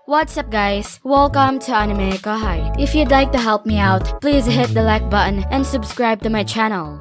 What's up guys? Welcome to AnimeKouhai. If you'd like to help me out, please hit the like button and subscribe to my channel.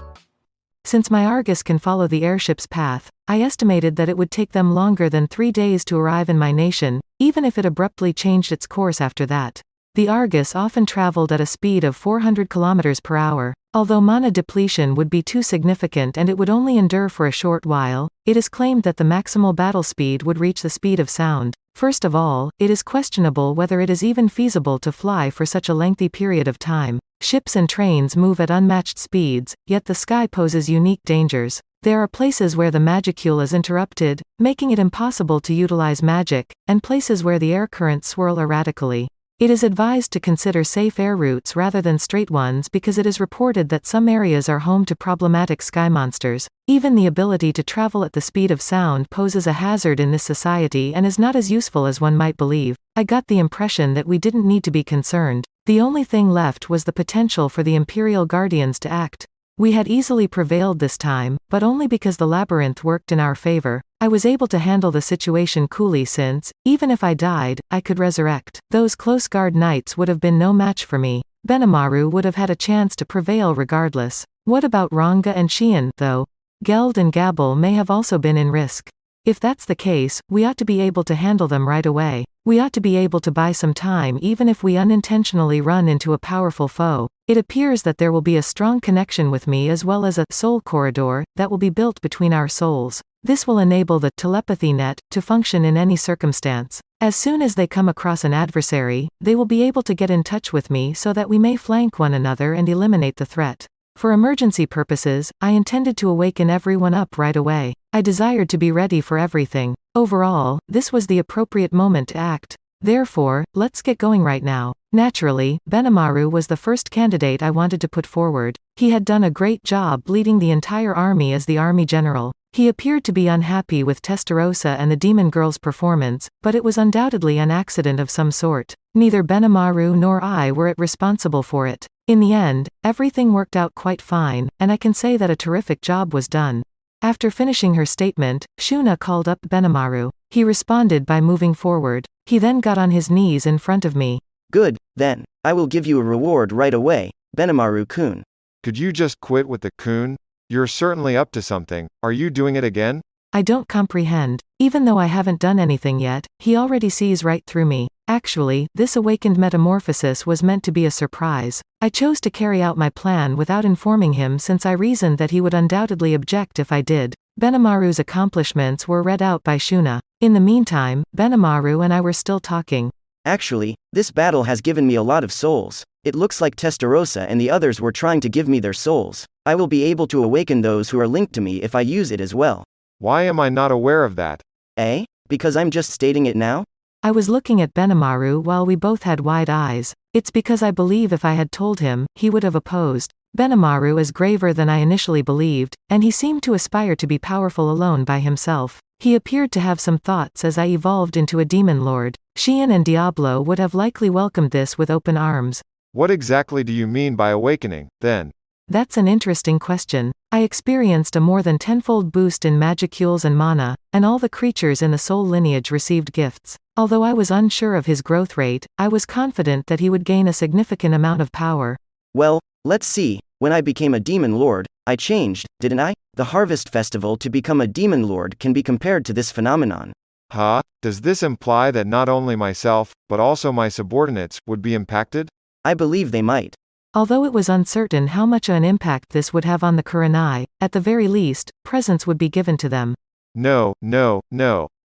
Since my Argus can follow the airship's path, I estimated that it would take them longer than 3 days to arrive in my nation, even if it abruptly changed its course after that. The Argus often traveled at a speed of 400 km per hour. Although mana depletion would be too significant and it would only endure for a short while, it is claimed that the maximal battle speed would reach the speed of sound. First of all, it is questionable whether it is even feasible to fly for such a lengthy period of time. Ships and trains move at unmatched speeds, yet the sky poses unique dangers. There are places where the magicule is interrupted, making it impossible to utilize magic, and places where the air currents swirl erratically. It is advised to consider safe air routes rather than straight ones because it is reported that some areas are home to problematic sky monsters. Even the ability to travel at the speed of sound poses a hazard in this society and is not as useful as one might believe. I got the impression that we didn't need to be concerned. The only thing left was the potential for the Imperial Guardians to act. We had easily prevailed this time, but only because the labyrinth worked in our favor. I was able to handle the situation coolly since, even if I died, I could resurrect. Those close guard knights would have been no match for me. Benimaru would have had a chance to prevail regardless. What about Ranga and Shion, though? Geld and Gabble may have also been in risk. If that's the case, we ought to be able to handle them right away. We ought to be able to buy some time even if we unintentionally run into a powerful foe. It appears that there will be a strong connection with me as well as a soul corridor that will be built between our souls. This will enable the telepathy net to function in any circumstance. As soon as they come across an adversary, they will be able to get in touch with me so that we may flank one another and eliminate the threat. For emergency purposes, I intended to awaken everyone up right away. I desired to be ready for everything. Overall, this was the appropriate moment to act. Therefore, let's get going right now. Naturally, Benimaru was the first candidate I wanted to put forward. He had done a great job leading the entire army as the army general. He appeared to be unhappy with Testarossa and the demon girl's performance, but it was undoubtedly an accident of some sort. Neither Benimaru nor I were responsible for it. In the end, everything worked out quite fine, and I can say that a terrific job was done. After finishing her statement, Shuna called up Benimaru. He responded by moving forward. He then got on his knees in front of me. Good, then. I will give you a reward right away, Benimaru-kun. Could you just quit with the kun? You're certainly up to something. Are you doing it again? I don't comprehend. Even though I haven't done anything yet, he already sees right through me. Actually, this awakened metamorphosis was meant to be a surprise. I chose to carry out my plan without informing him since I reasoned that he would undoubtedly object if I did. Benimaru's accomplishments were read out by Shuna. In the meantime, Benimaru and I were still talking. Actually, this battle has given me a lot of souls. It looks like Testarossa and the others were trying to give me their souls. I will be able to awaken those who are linked to me if I use it as well. Why am I not aware of that? Eh? Because I'm just stating it now? I was looking at Benimaru while we both had wide eyes. It's because I believe if I had told him, he would have opposed. Benimaru is graver than I initially believed, and he seemed to aspire to be powerful alone by himself. He appeared to have some thoughts as I evolved into a demon lord. Shion and Diablo would have likely welcomed this with open arms. What exactly do you mean by awakening, then? That's an interesting question. I experienced a more than tenfold boost in magicules and mana, and all the creatures in the soul lineage received gifts. Although I was unsure of his growth rate, I was confident that he would gain a significant amount of power. Well, let's see. When I became a demon lord, I changed, didn't I? The Harvest Festival to become a demon lord can be compared to this phenomenon. Huh? Does this imply that not only myself, but also my subordinates, would be impacted? I believe they might. Although it was uncertain how much an impact this would have on the Kurenai, at the very least, presents would be given to them. No.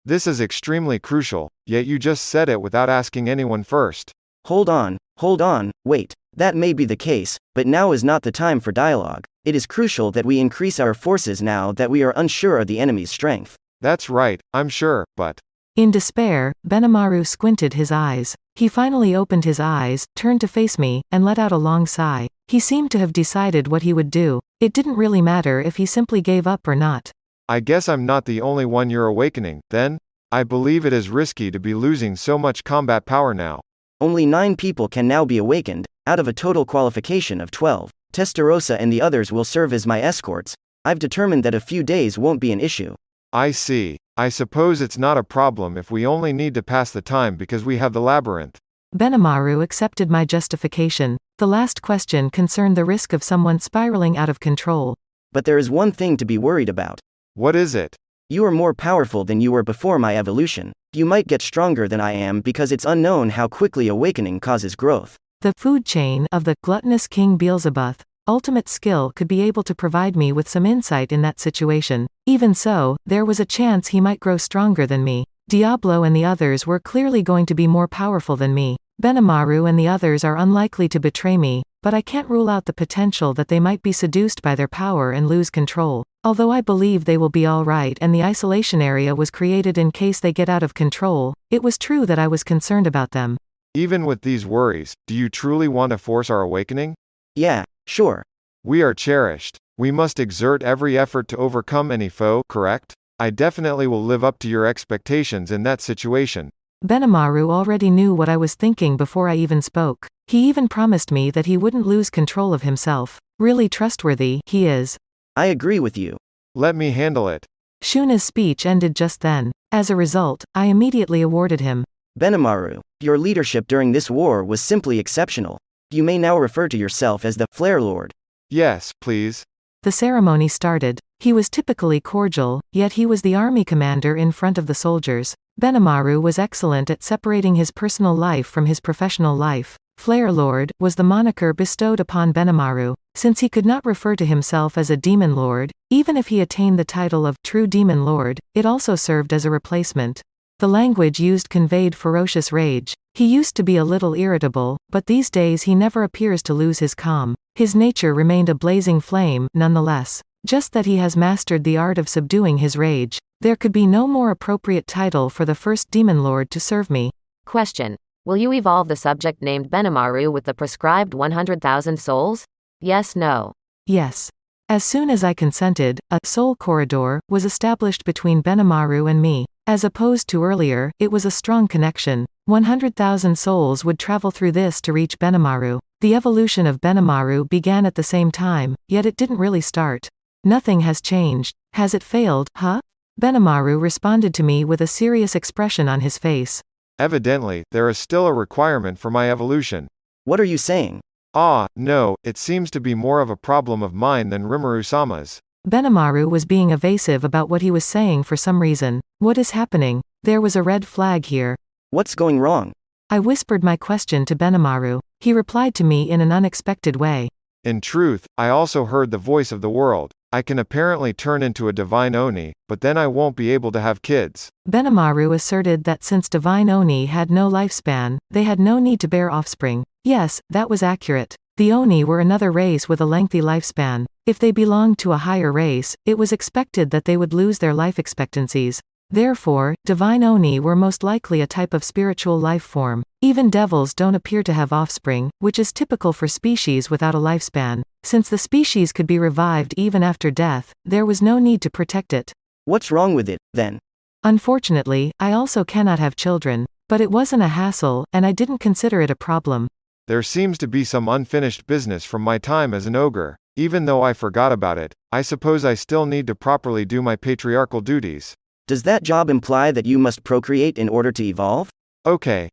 This is extremely crucial, yet you just said it without asking anyone first. Hold on, wait. That may be the case, but now is not the time for dialogue. It is crucial that we increase our forces now that we are unsure of the enemy's strength. That's right, I'm sure, but... In despair, Benimaru squinted his eyes. He finally opened his eyes, turned to face me, and let out a long sigh. He seemed to have decided what he would do. It didn't really matter if he simply gave up or not. I guess I'm not the only one you're awakening, then? I believe it is risky to be losing so much combat power now. Only 9 people can now be awakened, out of a total qualification of 12. Testarossa and the others will serve as my escorts. I've determined that a few days won't be an issue. I see. I suppose it's not a problem if we only need to pass the time because we have the labyrinth. Benimaru accepted my justification. The last question concerned the risk of someone spiraling out of control. But there is one thing to be worried about. What is it? You are more powerful than you were before my evolution. You might get stronger than I am because it's unknown how quickly awakening causes growth. The food chain of the gluttonous King Beelzebub, ultimate skill, could be able to provide me with some insight in that situation. Even so, there was a chance he might grow stronger than me. Diablo and the others were clearly going to be more powerful than me. Benimaru and the others are unlikely to betray me, but I can't rule out the potential that they might be seduced by their power and lose control. Although I believe they will be alright and the isolation area was created in case they get out of control, it was true that I was concerned about them. Even with these worries, do you truly want to force our awakening? Yeah, sure. We are cherished. We must exert every effort to overcome any foe, correct? I definitely will live up to your expectations in that situation. Benimaru already knew what I was thinking before I even spoke. He even promised me that he wouldn't lose control of himself. Really trustworthy, he is. I agree with you. Let me handle it. Shuna's speech ended just then. As a result, I immediately awarded him. Benimaru, your leadership during this war was simply exceptional. You may now refer to yourself as the Flare Lord. Yes, please. The ceremony started. He was typically cordial, yet he was the army commander in front of the soldiers. Benimaru was excellent at separating his personal life from his professional life. Flare Lord was the moniker bestowed upon Benimaru. Since he could not refer to himself as a demon lord, even if he attained the title of true demon lord, it also served as a replacement. The language used conveyed ferocious rage. He used to be a little irritable, but these days he never appears to lose his calm. His nature remained a blazing flame, nonetheless. Just that he has mastered the art of subduing his rage. There could be no more appropriate title for the first demon lord to serve me. Question. Will you evolve the subject named Benimaru with the prescribed 100,000 souls? Yes, no. Yes. As soon as I consented, a soul corridor was established between Benimaru and me. As opposed to earlier, it was a strong connection. 100,000 souls would travel through this to reach Benimaru. The evolution of Benimaru began at the same time, yet it didn't really start. Nothing has changed. Has it failed, huh? Benimaru responded to me with a serious expression on his face. Evidently, there is still a requirement for my evolution. What are you saying? No, it seems to be more of a problem of mine than Rimuru-sama's. Benimaru was being evasive about what he was saying for some reason. What is happening? There was a red flag here. What's going wrong? I whispered my question to Benimaru. He replied to me in an unexpected way. In truth, I also heard the voice of the world. I can apparently turn into a divine Oni, but then I won't be able to have kids. Benimaru asserted that since divine Oni had no lifespan, they had no need to bear offspring. Yes, that was accurate. The Oni were another race with a lengthy lifespan. If they belonged to a higher race, it was expected that they would lose their life expectancies. Therefore, divine Oni were most likely a type of spiritual life form. Even devils don't appear to have offspring, which is typical for species without a lifespan. Since the species could be revived even after death, there was no need to protect it. What's wrong with it, then? Unfortunately, I also cannot have children. But it wasn't a hassle, and I didn't consider it a problem. There seems to be some unfinished business from my time as an ogre. Even though I forgot about it, I suppose I still need to properly do my patriarchal duties. Does that job imply that you must procreate in order to evolve? Okay,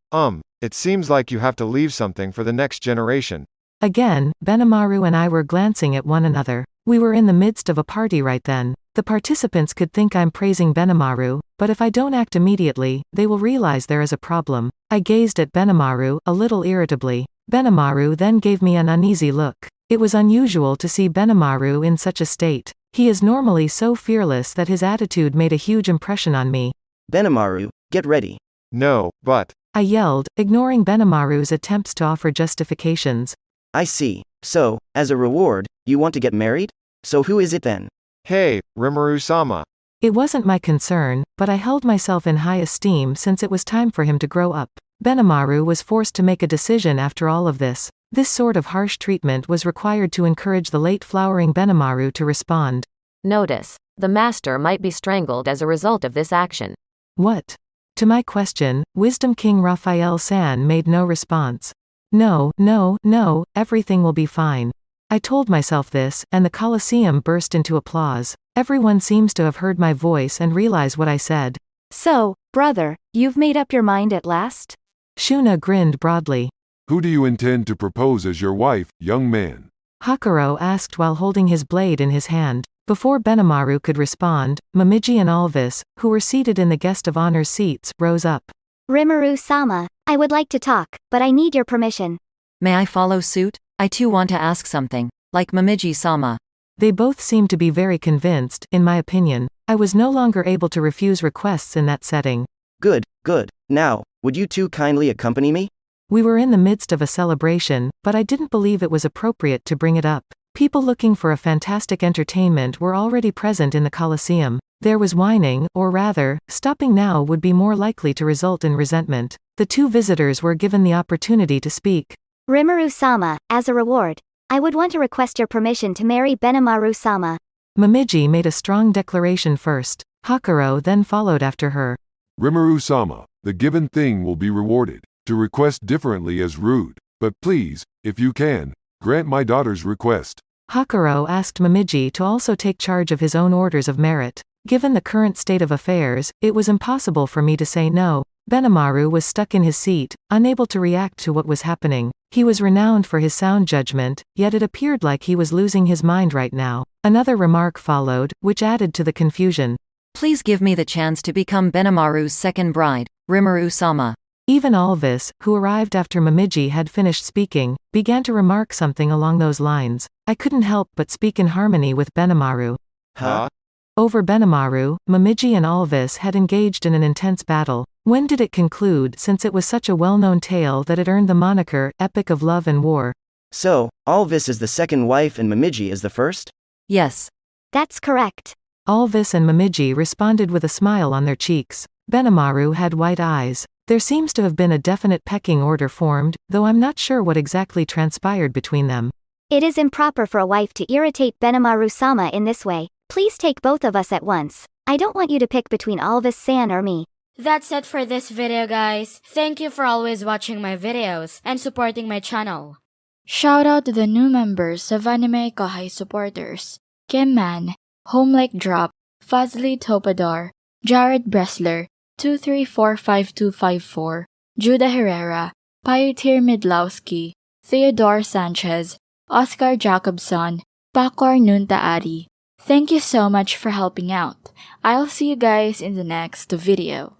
it seems like you have to leave something for the next generation. Again, Benimaru and I were glancing at one another. We were in the midst of a party right then. The participants could think I'm praising Benimaru, but if I don't act immediately, they will realize there is a problem. I gazed at Benimaru, a little irritably. Benimaru then gave me an uneasy look. It was unusual to see Benimaru in such a state. He is normally so fearless that his attitude made a huge impression on me. Benimaru, get ready. No, but... I yelled, ignoring Benimaru's attempts to offer justifications. I see. So, as a reward, you want to get married? So who is it then? Hey, Rimuru-sama. It wasn't my concern, but I held myself in high esteem since it was time for him to grow up. Benimaru was forced to make a decision after all of this. This sort of harsh treatment was required to encourage the late flowering Benimaru to respond. Notice. The master might be strangled as a result of this action. What? To my question, Wisdom King Raphael-san made no response. No, everything will be fine. I told myself this, and the Colosseum burst into applause. Everyone seems to have heard my voice and realize what I said. So, brother, you've made up your mind at last? Shuna grinned broadly. Who do you intend to propose as your wife, young man? Hakuro asked while holding his blade in his hand. Before Benimaru could respond, Momiji and Alvis, who were seated in the guest of honor's seats, rose up. Rimuru-sama, I would like to talk, but I need your permission. May I follow suit? I too want to ask something, like Momiji-sama. They both seemed to be very convinced, in my opinion. I was no longer able to refuse requests in that setting. Good, good. Now, would you two kindly accompany me? We were in the midst of a celebration, but I didn't believe it was appropriate to bring it up. People looking for a fantastic entertainment were already present in the Colosseum. There was whining, or rather, stopping now would be more likely to result in resentment. The two visitors were given the opportunity to speak. Rimuru-sama, as a reward, I would want to request your permission to marry Benimaru-sama. Momiji made a strong declaration first. Hakuro then followed after her. Rimuru-sama, the given thing will be rewarded. To request differently is rude, but please, if you can, grant my daughter's request. Hakuro asked Momiji to also take charge of his own orders of merit. Given the current state of affairs, it was impossible for me to say no. Benimaru was stuck in his seat, unable to react to what was happening. He was renowned for his sound judgment, yet it appeared like he was losing his mind right now. Another remark followed, which added to the confusion. Please give me the chance to become Benimaru's second bride, Rimuru-sama. Even Alvis, who arrived after Momiji had finished speaking, began to remark something along those lines. I couldn't help but speak in harmony with Benimaru. Huh? Over Benimaru, Momiji and Alvis had engaged in an intense battle. When did it conclude, since it was such a well-known tale that it earned the moniker, Epic of Love and War? So, Alvis is the second wife and Momiji is the first? Yes. That's correct. Alvis and Momiji responded with a smile on their cheeks. Benimaru had white eyes. There seems to have been a definite pecking order formed, though I'm not sure what exactly transpired between them. It is improper for a wife to irritate Benimaru-sama in this way. Please take both of us at once. I don't want you to pick between Alvis-san or me. That's it for this video, guys. Thank you for always watching my videos and supporting my channel. Shout out to the new members of AnimeKouhai supporters: Kim Man, Homelake Drop, Fazli Topador, Jared Bressler, 2345254, Judah Herrera, Pioteer Midlowski, Theodore Sanchez, Oscar Jacobson, Pakor Nunta Ari. Thank you so much for helping out. I'll see you guys in the next video.